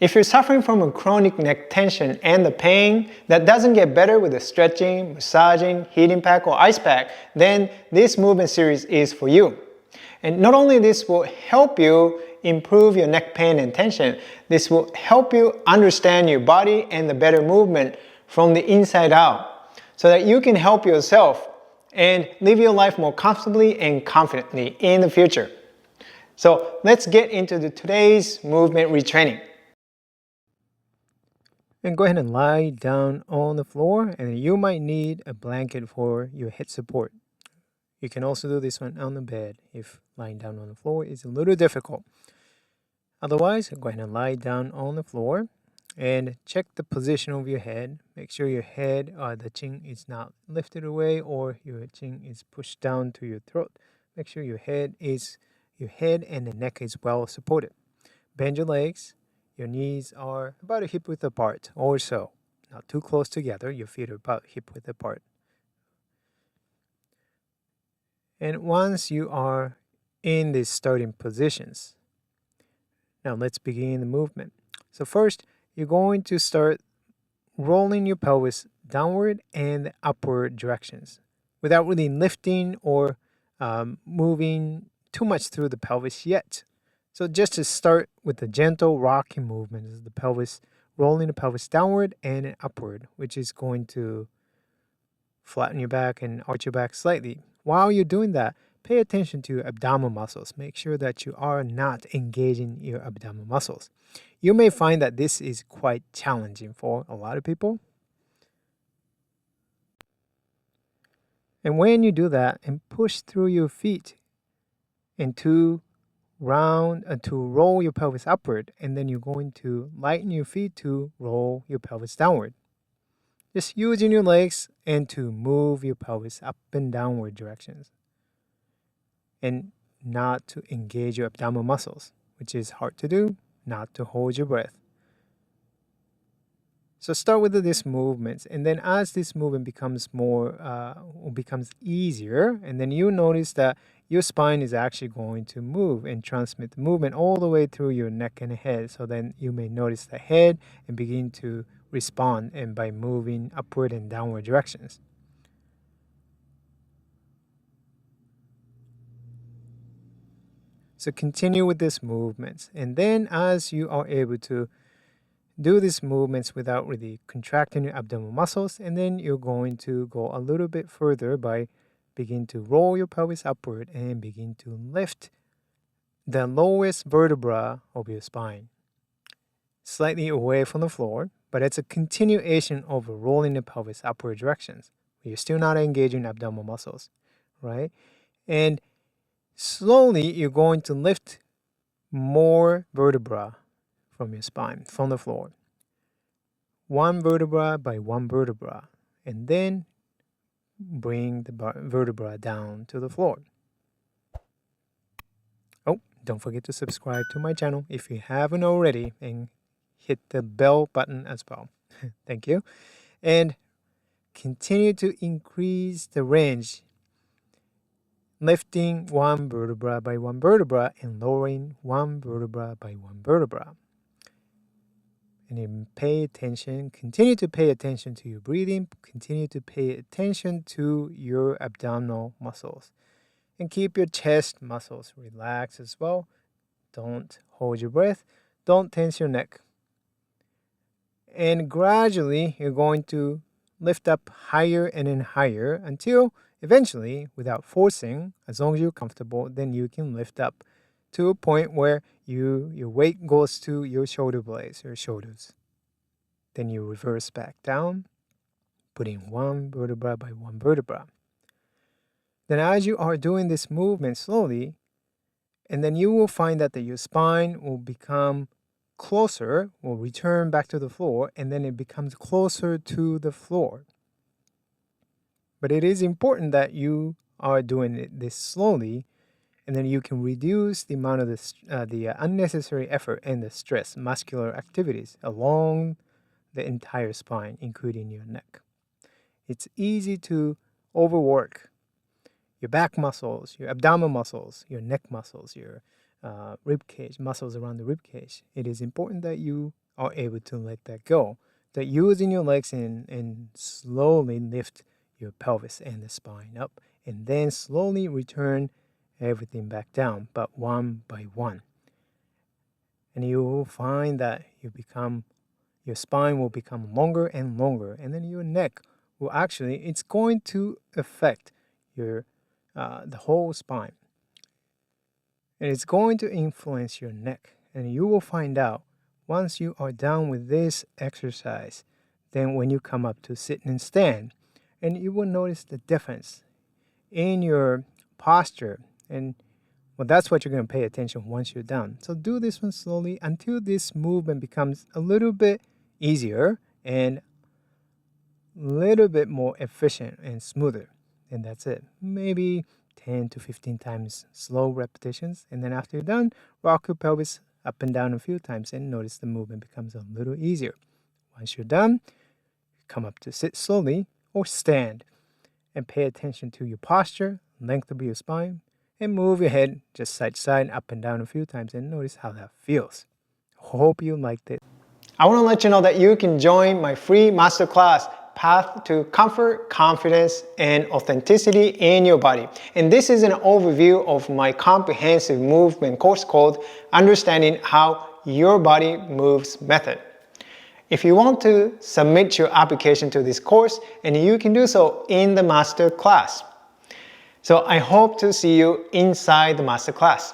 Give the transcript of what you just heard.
If you're suffering from a chronic neck tension and the pain that doesn't get better with the stretching, massaging, heating pack, or ice pack, then this movement series is for you. And not only this will help you improve your neck pain and tension, this will help you understand your body and the better movement from the inside out so that you can help yourself and live your life more comfortably and confidently in the future. So let's get into today's movement retraining. And go ahead and lie down on the floor, and you might need a blanket for your head support. You can also do this one on the bed if lying down on the floor is a little difficult. Otherwise, go ahead and lie down on the floor and check the position of your head. Make sure your head or the chin is not lifted away or your chin is pushed down to your throat. Make sure your head and the neck is well supported. Bend your legs. Your knees are about a hip width apart or so. Not too close together. Your feet are about hip width apart. And once you are in these starting positions, now let's begin the movement. So first, you're going to start rolling your pelvis downward and upward directions without really lifting or moving too much through the pelvis yet. So just to start with the gentle rocking movement is the pelvis, rolling the pelvis downward and upward, which is going to flatten your back and arch your back slightly. While you're doing that, pay attention to your abdominal muscles. Make sure that you are not engaging your abdominal muscles. You may find that this is quite challenging for a lot of people. And when you do that and push through your feet into to roll your pelvis upward, and then you're going to lighten your feet to roll your pelvis downward. Just using your legs and to move your pelvis up and downward directions. And not to engage your abdominal muscles, which is hard to do, not to hold your breath. So start with these movements, and then as this movement becomes easier, and then you notice that your spine is actually going to move and transmit the movement all the way through your neck and head. So then you may notice the head and begin to respond and by moving upward and downward directions. So continue with these movements, and then as you are able to do these movements without really contracting your abdominal muscles, and then you're going to go a little bit further by begin to roll your pelvis upward and begin to lift the lowest vertebra of your spine slightly away from the floor, but it's a continuation of rolling the pelvis upward directions. You're still not engaging abdominal muscles, right? And slowly you're going to lift more vertebra from your spine, from the floor. One vertebra by one vertebra, and then bring the vertebra down to the floor. Oh, don't forget to subscribe to my channel if you haven't already, and hit the bell button as well. Thank you. And continue to increase the range, lifting one vertebra by one vertebra and lowering one vertebra by one vertebra. And then continue to pay attention to your breathing, continue to pay attention to your abdominal muscles. And keep your chest muscles relaxed as well. Don't hold your breath, don't tense your neck. And gradually, you're going to lift up higher and then higher until eventually, without forcing, as long as you're comfortable, then you can lift up to a point where your weight goes to your shoulder blades, your shoulders. Then you reverse back down, putting one vertebra by one vertebra. Then as you are doing this movement slowly, and then you will find that your spine will become closer, will return back to the floor, and then it becomes closer to the floor. But it is important that you are doing this slowly, and then you can reduce the amount of the unnecessary effort and the stress, muscular activities along the entire spine, including your neck. It's easy to overwork your back muscles, your abdominal muscles, your neck muscles, your rib cage, muscles around the rib cage. It is important that you are able to let that go. That using your legs and slowly lift your pelvis and the spine up, and then slowly return everything back down, but one by one. And you will find that your spine will become longer and longer, and then your neck will actually, it's going to affect your the whole spine, and it's going to influence your neck. And you will find out once you are done with this exercise, then when you come up to sit and stand, and you will notice the difference in your posture. And well, that's what you're going to pay attention once you're done. So do this one slowly until this movement becomes a little bit easier and a little bit more efficient and smoother. And that's it. Maybe 10 to 15 times slow repetitions. And then after you're done, rock your pelvis up and down a few times and notice the movement becomes a little easier. Once you're done, come up to sit slowly or stand and pay attention to your posture, length of your spine, and move your head just side to side, up and down a few times, and notice how that feels. Hope you liked it. I want to let you know that you can join my free masterclass, Path to Comfort, Confidence, and Authenticity in Your Body. And this is an overview of my comprehensive movement course called Understanding How Your Body Moves Method. If you want to submit your application to this course, and you can do so in the master class. So I hope to see you inside the master class.